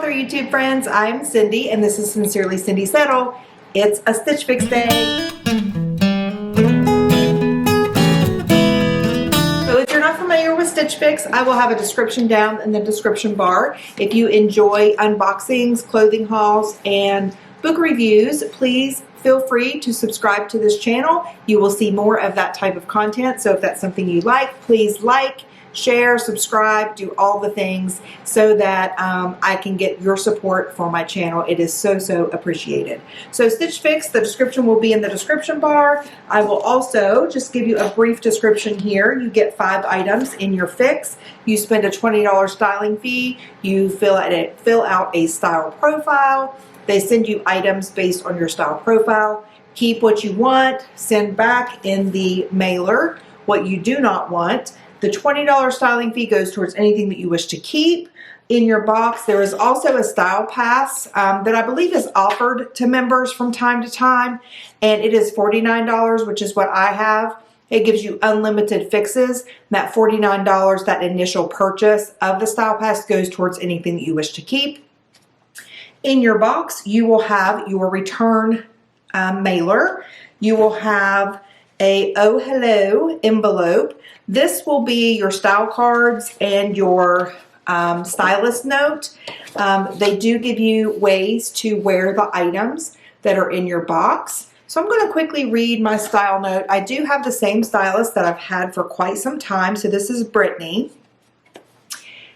there, YouTube friends. I'm Cindy, and this is Sincerely Cindy Settle. It's a Stitch Fix day. So if you're not familiar with Stitch Fix, I will have a description down in the description bar. If you enjoy unboxings, clothing hauls, and book reviews, please feel free to subscribe to this channel. You will see more of that type of content. So if that's something you like, please like, share, subscribe, do all the things so that I can get your support for my channel. It is so appreciated. So Stitch Fix, the description will be in the description bar. I will also just give you a brief description here. You get 5 items in your fix. You spend a $20 styling fee. You fill out a style profile. They send you items based on your style profile. Keep what you want, send back in the mailer what you do not want. The $20 styling fee goes towards anything that you wish to keep. In your box, there is also a style pass that I believe is offered to members from time to time, and it is $49, which is what I have. It gives you unlimited fixes. That $49, that initial purchase of the style pass, goes towards anything that you wish to keep. In your box, you will have your return mailer. You will have a Oh Hello envelope. This will be your style cards and your stylist note. They do give you ways to wear the items that are in your box. So I'm going to quickly read my style note. I do have the same stylist that I've had for quite some time. So this is Brittany.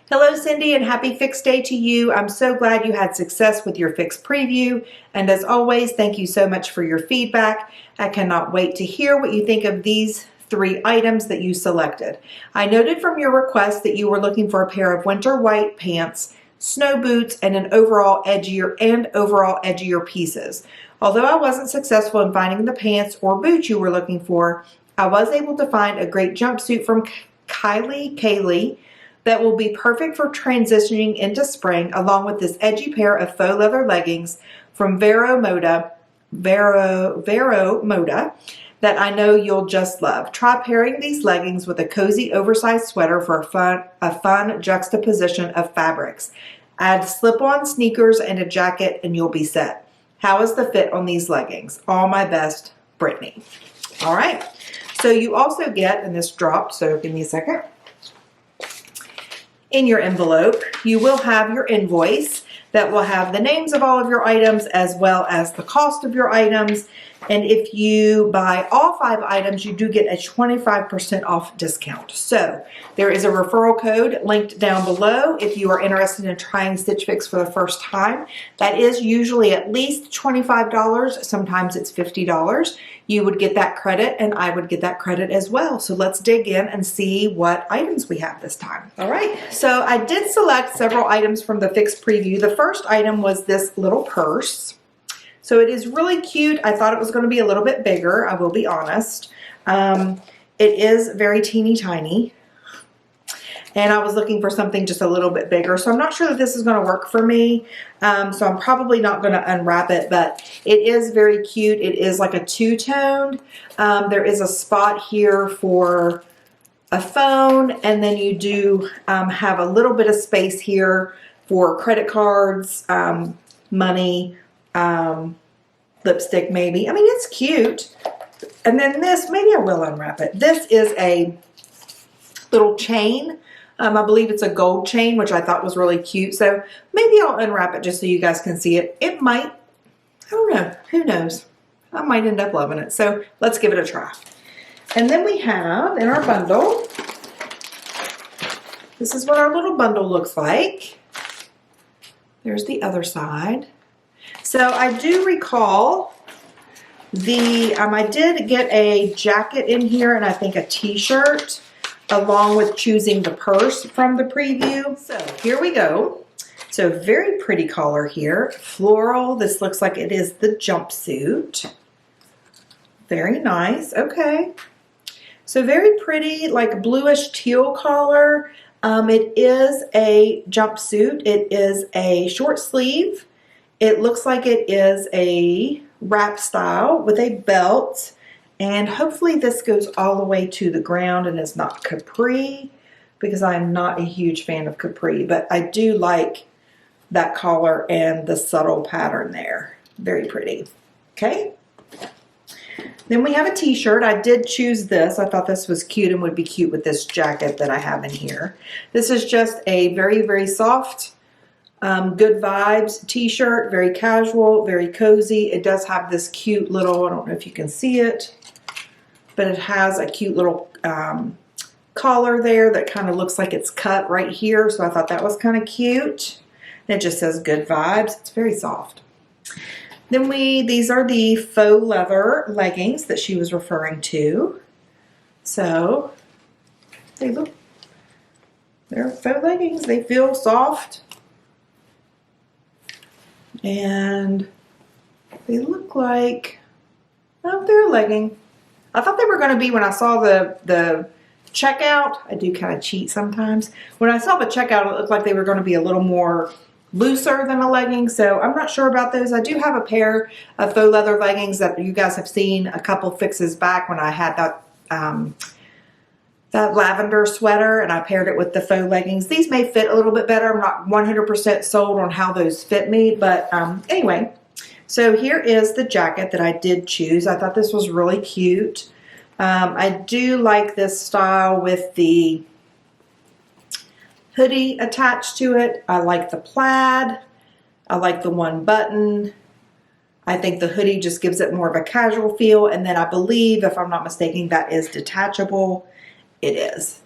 Hello Cindy, and happy Fix Day to you. I'm so glad you had success with your Fix preview. And as always, thank you so much for your feedback. I cannot wait to hear what you think of these 3 items that you selected. I noted from your request that you were looking for a pair of winter white pants, snow boots, and overall edgier pieces. Although I wasn't successful in finding the pants or boots you were looking for, I was able to find a great jumpsuit from KAILEIGH that will be perfect for transitioning into spring, along with this edgy pair of faux leather leggings from VERO MODA that I know you'll just love. Try pairing these leggings with a cozy oversized sweater for a fun juxtaposition of fabrics. Add slip-on sneakers and a jacket and you'll be set. How is the fit on these leggings? All my best, Brittany. All right, so you also get, and this dropped, so give me a second. In your envelope, you will have your invoice that will have the names of all of your items as well as the cost of your items. And if you buy all 5 items, you do get a 25% off discount. So there is a referral code linked down below if you are interested in trying Stitch Fix for the first time. That is usually at least $25. Sometimes it's $50. You would get that credit and I would get that credit as well. So let's dig in and see what items we have this time. All right, so I did select several items from the Fix preview. The first item was this little purse. So it is really cute. I thought it was going to be a little bit bigger, I will be honest. It is very teeny tiny. And I was looking for something just a little bit bigger. So I'm not sure that this is going to work for me. So I'm probably not going to unwrap it, but it is very cute. It is like a two-toned. There is a spot here for a phone, and then you do have a little bit of space here for credit cards, money, lipstick maybe. I mean, it's cute. And then this, maybe I will unwrap it. This is a little chain. I believe it's a gold chain, which I thought was really cute. So maybe I'll unwrap it just so you guys can see it. It might, I don't know, who knows? I might end up loving it. So let's give it a try. And then we have in our bundle, this is what our little bundle looks like. There's the other side. So I do recall I did get a jacket in here and I think a t-shirt along with choosing the purse from the preview. So here we go. So very pretty color here. Floral, this looks like it is the jumpsuit. Very nice, okay. So very pretty, like bluish teal color. It is a jumpsuit. It is a short sleeve. It looks like it is a wrap style with a belt, and hopefully this goes all the way to the ground and is not capri, because I'm not a huge fan of capri, but I do like that collar and the subtle pattern there. Very pretty. Okay. Then we have a t-shirt. I did choose this. I thought this was cute and would be cute with this jacket that I have in here. This is just a very, very soft, good vibes t-shirt. Very casual, very cozy. It does have this cute little, I don't know if you can see it, but it has a cute little collar there that kind of looks like it's cut right here. So I thought that was kind of cute. And it just says good vibes. It's very soft. Then these are the faux leather leggings that she was referring to. So they're faux leggings. They feel soft. And they look like, oh, they're a legging. I thought they were going to be, when I saw the checkout, I do kind of cheat sometimes. When I saw the checkout, it looked like they were going to be a little more looser than a legging, so I'm not sure about those. I do have a pair of faux leather leggings that you guys have seen a couple fixes back when I had that lavender sweater and I paired it with the faux leggings. These may fit a little bit better. I'm not 100% sold on how those fit me, but anyway. So here is the jacket that I did choose. I thought this was really cute. I do like this style with the hoodie attached to it. I like the plaid. I like the one button. I think the hoodie just gives it more of a casual feel. And then I believe, if I'm not mistaken, that is detachable. It is.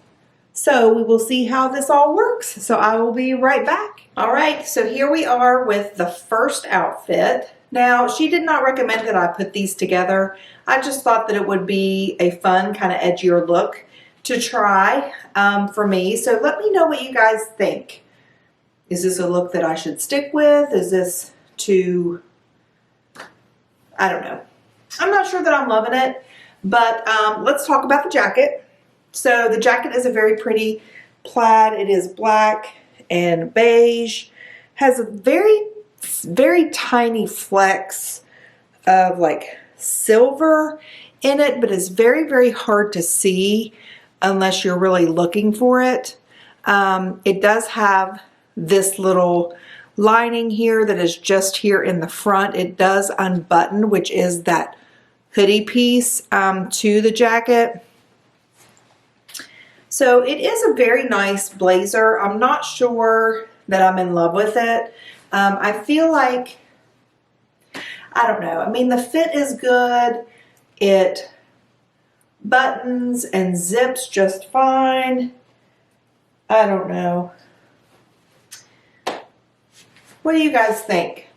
So we will see how this all works. So I will be right back. All right, so here we are with the first outfit. Now, she did not recommend that I put these together. I just thought that it would be a fun, kind of edgier look to try for me. So let me know what you guys think. Is this a look that I should stick with? Is this too, I don't know. I'm not sure that I'm loving it, but let's talk about the jacket. So the jacket is a very pretty plaid. It is black and beige. Has a very, very tiny flecks of like silver in it, but it's very, very hard to see unless you're really looking for it. It does have this little lining here that is just here in the front. It does unbutton, which is that hoodie piece to the jacket. So it is a very nice blazer. I'm not sure that I'm in love with it. I feel like, I don't know. I mean, the fit is good. It buttons and zips just fine. I don't know. What do you guys think?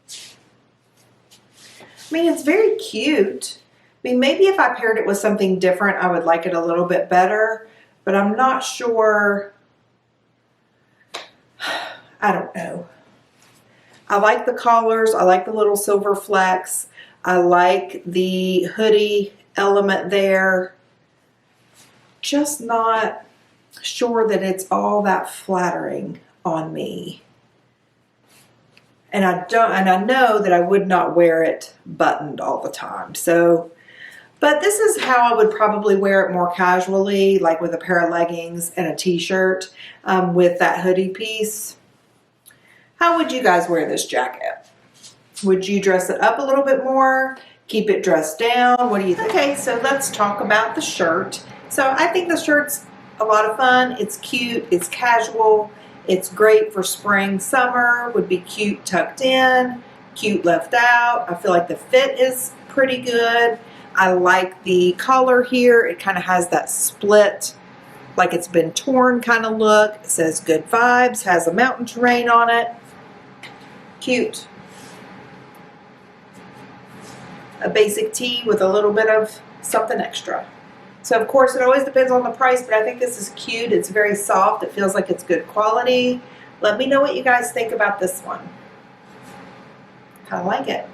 I mean, it's very cute. I mean, maybe if I paired it with something different, I would like it a little bit better, but I'm not sure. I don't know. I like the collars. I like the little silver flecks. I like the hoodie element there. Just not sure that it's all that flattering on me. And I know that I would not wear it buttoned all the time. So, but this is how I would probably wear it more casually, like with a pair of leggings and a t-shirt with that hoodie piece. How would you guys wear this jacket? Would you dress it up a little bit more? Keep it dressed down? What do you think? Okay, so let's talk about the shirt. So I think the shirt's a lot of fun. It's cute. It's casual. It's great for spring, summer. Would be cute tucked in, cute left out. I feel like the fit is pretty good. I like the collar here. It kind of has that split, like it's been torn kind of look. It says good vibes, has a mountain terrain on it. Cute. A basic tee with a little bit of something extra. So of course it always depends on the price, but I think this is cute. It's very soft. It feels like it's good quality. Let me know what you guys think about this one. Kind of like it.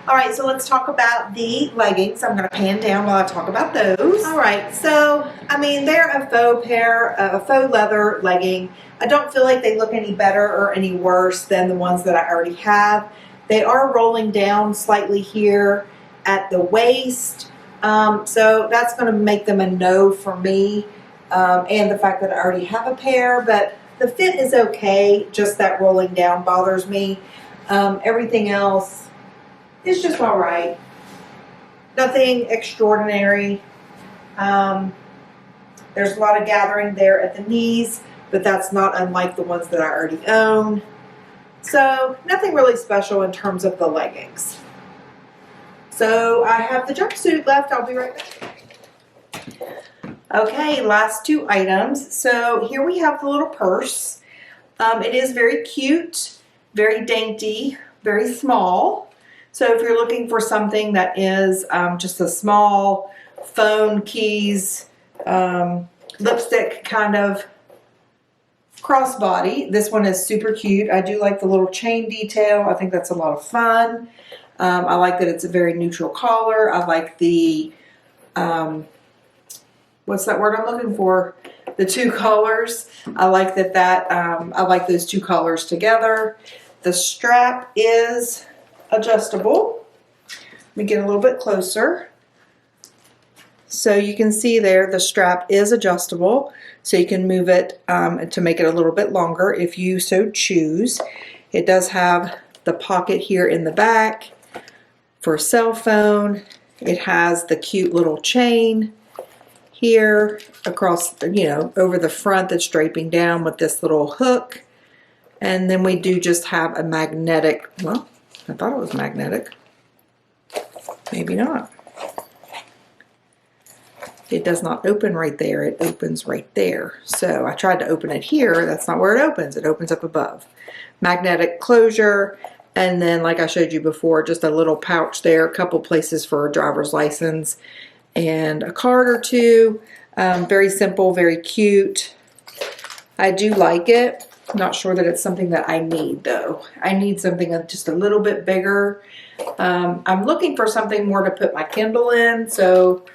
All right, so let's talk about the leggings. I'm going to pan down while I talk about those. All right, so I mean, they're a faux leather legging. I don't feel like they look any better or any worse than the ones that I already have. They are rolling down slightly here at the waist. So that's going to make them a no for me. And the fact that I already have a pair, but The fit is okay, just that rolling down bothers me. Everything else is just all right. Nothing extraordinary. There's a lot of gathering there at the knees, but that's not unlike the ones that I already own. So nothing really special in terms of the leggings. So I have the jumpsuit left. I'll be right back. Okay, last two items. So here we have the little purse. It is very cute, very dainty, very small. So if you're looking for something that is just a small phone, keys, lipstick kind of crossbody, this one is super cute. I do like the little chain detail. I think that's a lot of fun. I like that it's a very neutral color. I like the, what's that word I'm looking for? The two colors. I like that I like those two colors together. The strap is adjustable. Let me get a little bit closer. So you can see there the strap is adjustable. So you can move it to make it a little bit longer if you so choose. It does have the pocket here in the back for a cell phone. It has the cute little chain here across, you know, over the front that's draping down with this little hook. And then we do just have a magnetic, well, I thought it was magnetic. Maybe not. It does not open right there. It opens right there. So I tried to open it here. That's not where it opens. It opens up above. Magnetic closure. And then, like I showed you before, just a little pouch there, a couple places for a driver's license and a card or two. Very simple, very cute. I do like it. Not sure that it's something that I need though. I need something just a little bit bigger. I'm looking for something more to put my Kindle in, so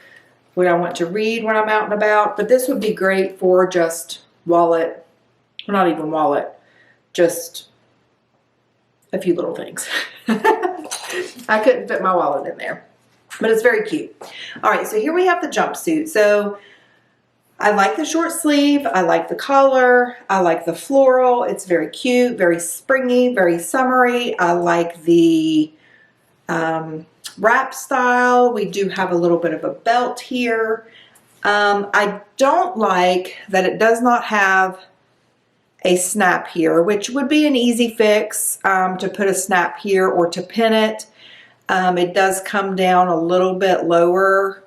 what I want to read when I'm out and about. But this would be great for just wallet, or not even wallet, just a few little things. I couldn't fit my wallet in there, but it's very cute. All right, so here we have the jumpsuit. So I like the short sleeve. I like the color. I like the floral. It's very cute, very springy, very summery. I like the wrap style. We do have a little bit of a belt here. I don't like that it does not have a snap here, which would be an easy fix to put a snap here or to pin it. It does come down a little bit lower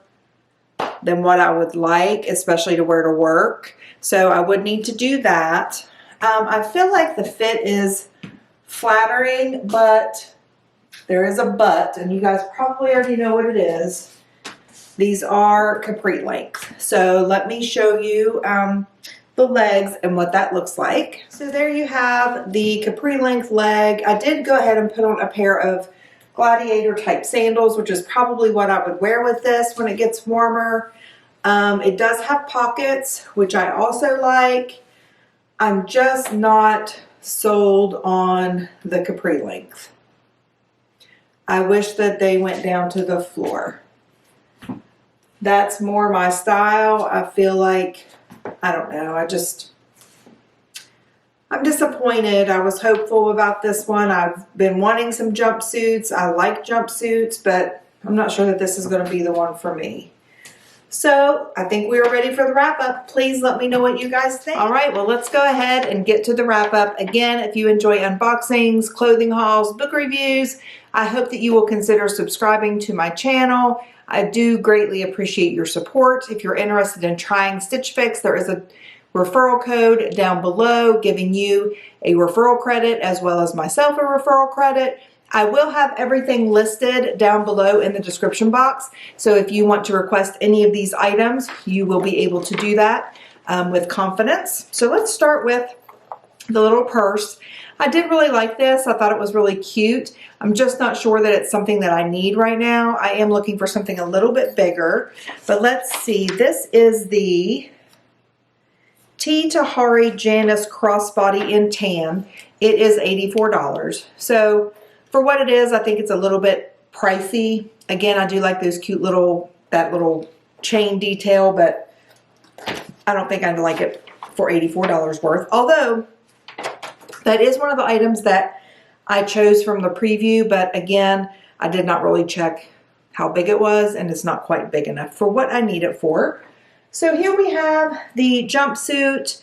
than what I would like, especially to wear to work. So I would need to do that. I feel like the fit is flattering, but there is a but, and you guys probably already know what it is. These are capri length. So let me show you the legs and what that looks like. So there you have the capri length leg. I did go ahead and put on a pair of gladiator type sandals, which is probably what I would wear with this when it gets warmer. It does have pockets, which I also like. I'm just not sold on the capri length. I wish that they went down to the floor. That's more my style. I feel like, I don't know, I'm disappointed. I was hopeful about this one. I've been wanting some jumpsuits. I like jumpsuits, but I'm not sure that this is going to be the one for me. So I think we are ready for the wrap up. Please let me know what you guys think. All right, well, let's go ahead and get to the wrap up. Again, if you enjoy unboxings, clothing hauls, book reviews, I hope that you will consider subscribing to my channel. I do greatly appreciate your support. If you're interested in trying Stitch Fix, there is a referral code down below giving you a referral credit as well as myself a referral credit. I will have everything listed down below in the description box. So if you want to request any of these items, you will be able to do that with confidence. So let's start with the little purse. I did really like this. I thought it was really cute. I'm just not sure that it's something that I need right now. I am looking for something a little bit bigger, but let's see. This is the TAHARI JANICE crossbody in tan. It is $84. So for what it is, I think it's a little bit pricey. Again, I do like those cute little, that little chain detail, but I don't think I'd like it for $84 worth. Although that is one of the items that I chose from the preview, but again, I did not really check how big it was, and it's not quite big enough for what I need it for. So here we have the jumpsuit.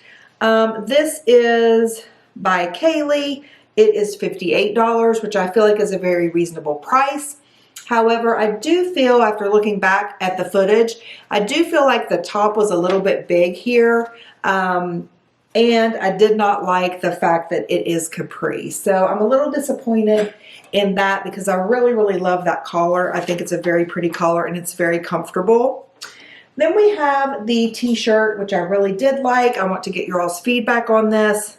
This is by KAILEIGH. It is $58, which I feel like is a very reasonable price. However, I do feel, after looking back at the footage, I do feel like the top was a little bit big here. And I did not like the fact that it is capri. So I'm a little disappointed in that because I really, really love that collar. I think it's a very pretty collar and it's very comfortable. Then we have the t-shirt, which I really did like. I want to get your all's feedback on this.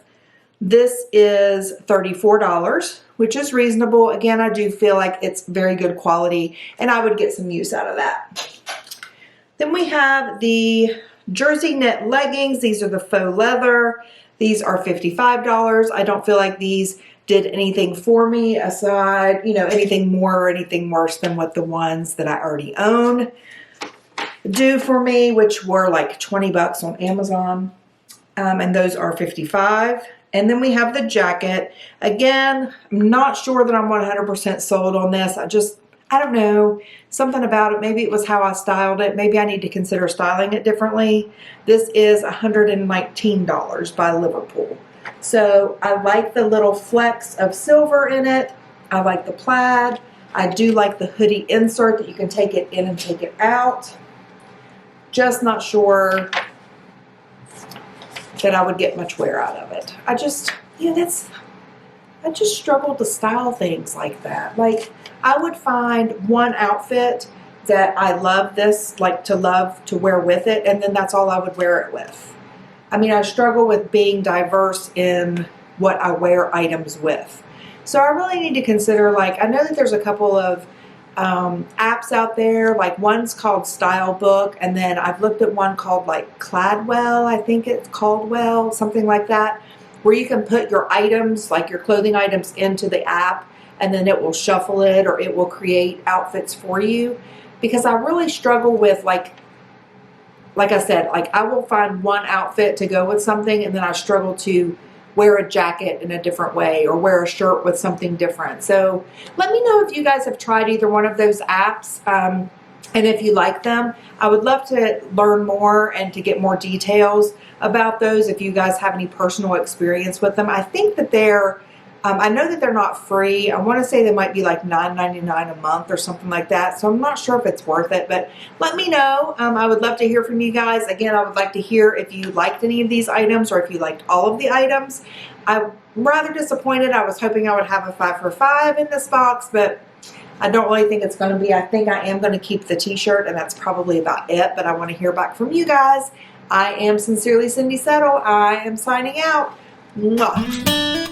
This is $34, which is reasonable. Again, I do feel like it's very good quality and I would get some use out of that. Then we have the jersey knit leggings. These are the faux leather. These are $55. I don't feel like these did anything for me aside, you know, anything more or anything worse than what the ones that I already own do for me, which were like 20 bucks on Amazon. And those are $55. And then we have the jacket. Again, I'm not sure that I'm 100% sold on this. I don't know, something about it. Maybe it was how I styled it. Maybe I need to consider styling it differently. This is $119 by Liverpool. So I like the little flecks of silver in it. I like the plaid. I do like the hoodie insert that you can take it in and take it out. Just not sure that I would get much wear out of it. I just struggle to style things like that. Like, I would find one outfit that I love to wear with it, and then that's all I would wear it with. I mean, I struggle with being diverse in what I wear items with. So I really need to consider, like, I know that there's a couple of apps out there, like one's called Style Book, and then I've looked at one called like Cladwell, I think it's Caldwell, something like that, where you can put your items, like your clothing items, into the app, and then it will shuffle it or it will create outfits for you. Because I really struggle with, like I said, like, I will find one outfit to go with something, and then I struggle to wear a jacket in a different way or wear a shirt with something different. So let me know if you guys have tried either one of those apps, and if you like them. I would love to learn more and to get more details about those if you guys have any personal experience with them. I think that they're, I know that they're not free. I want to say they might be like $9.99 a month or something like that. So I'm not sure if it's worth it, but let me know. I would love to hear from you guys. Again, I would like to hear if you liked any of these items or if you liked all of the items. I'm rather disappointed. I was hoping I would have a 5 for 5 in this box, but I don't really think it's going to be. I think I am going to keep the t-shirt, and that's probably about it, but I want to hear back from you guys. I am Sincerely Cindy Settle. I am signing out. Mwah.